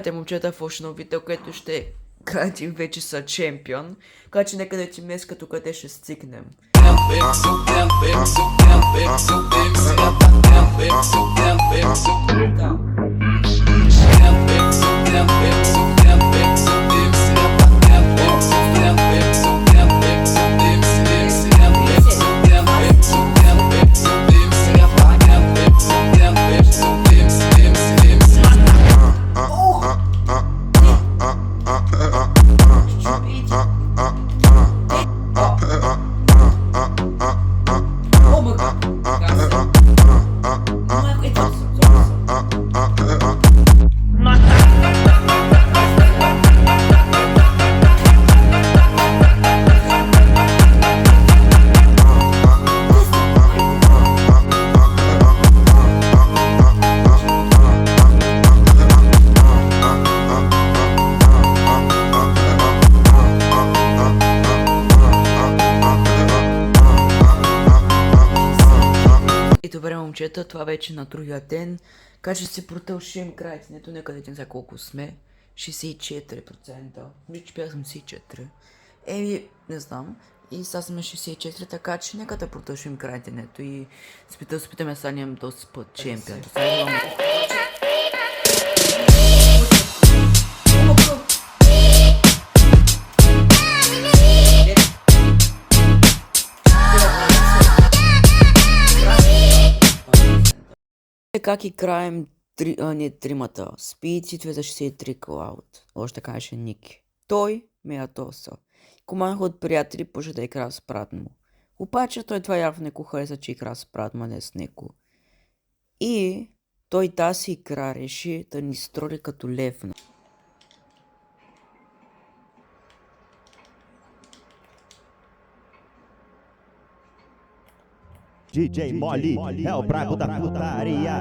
Те момчета в още едно видео, което ще кажа, вече са чемпион. Така че нека да видим днес като къде ще стигнем. Да. И добре, момчета, това вече на другия ден. Така че се продължим крайценето, нека да видим за колко сме. 64%. Виж, бях 74. Не знам. И сега сме 64, така че нека да продължим крайценето и спитаме да станем доста път чемпион. Как и краем тримата. Спид и за 63 Клауд. Още каже Ники. Той ме ятоса. Команха от приятели поже да игра с брат му. Обаче той това явно не го хареса, че игра с брат му, не с него. И той тази игра реши да ни строли като левна. DJ Molly é o brabo da putaria.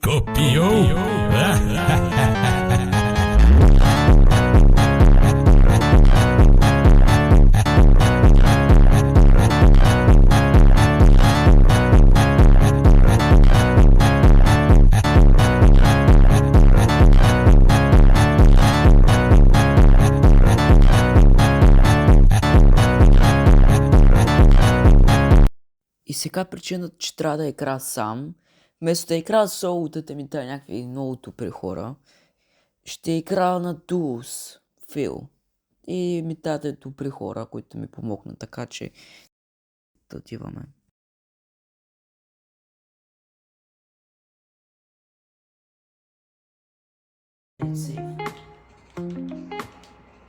Copiou? И сега причината, че трябва да игра сам, вместо да игра соло, да ми даде някакви много добри хора, ще игра на дуос, Фил. И ми даде добри хора, които ми помогнат, така че да отиваме. It's safe.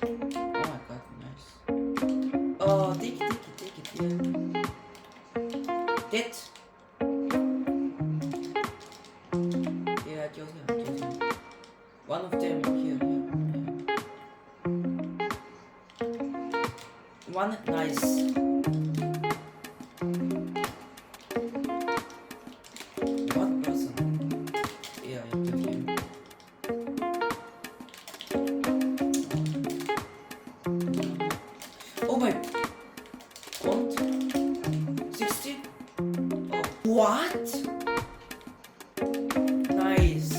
Oh my god, nice. Oh, take it, yeah. Dead. Yeah, I killed him. One of them here, yeah. One, nice. What person? Yeah, I killed him. Oh my. What? 60? Oh. What? Nice.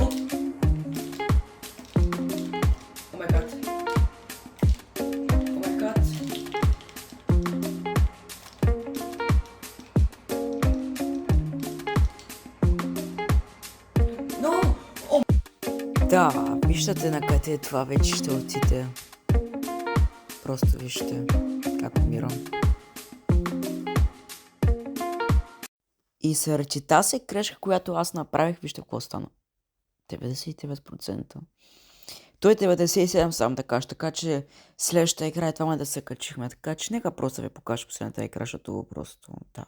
Oh. Oh my god. Oh my god. No! Oh. Да, виждате на къде това вече ще отиде. Просто вижте как умирам. И заради тази грешка, която аз направих, вижте какво стана. 99%. Той 97 сам да кажа, така че следващата игра е това да се качихме. Така че нека просто ви покажа последната игра, защото просто да.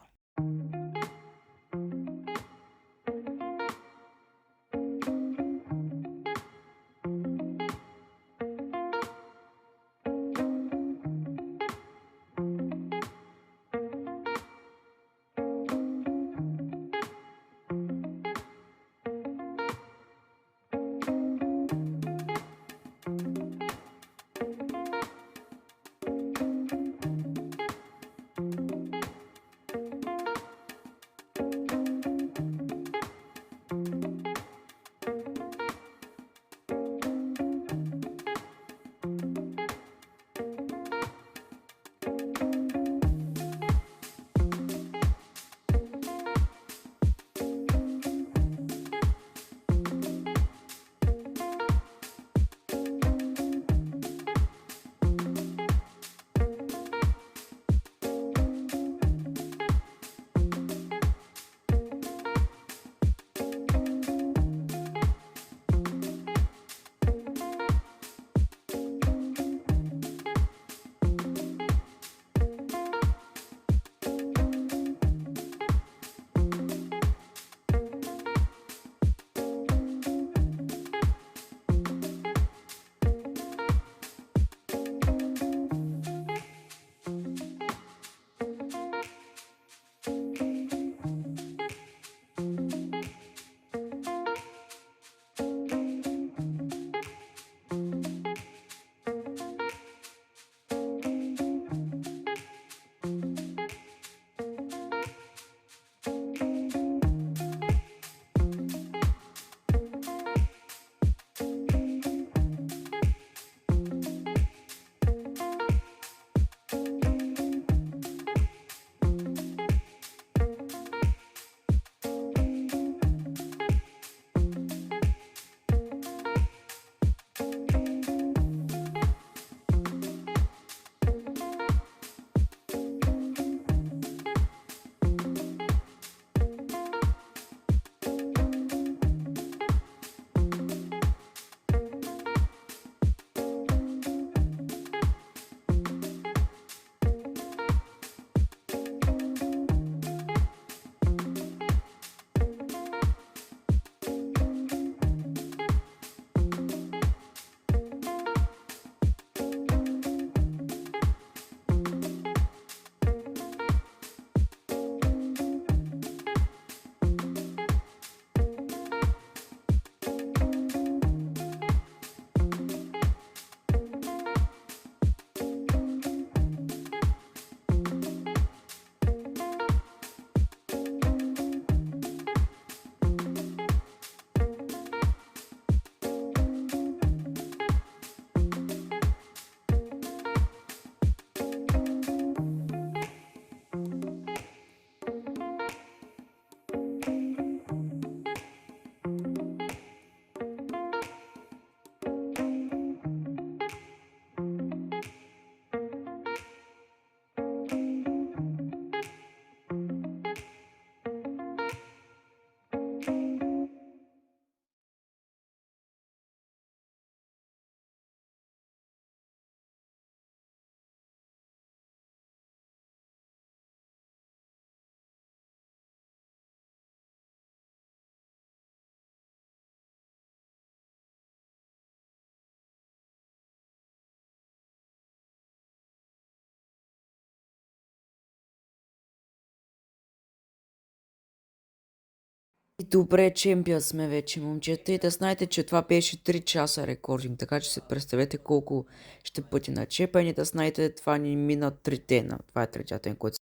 И добре, чемпион сме вече, момчета. И да знаете, че това беше 3 часа рекординг, така че се представете колко ще пъти начепени. Да знаете, това ни мина 3 дена. Това е третия ден, който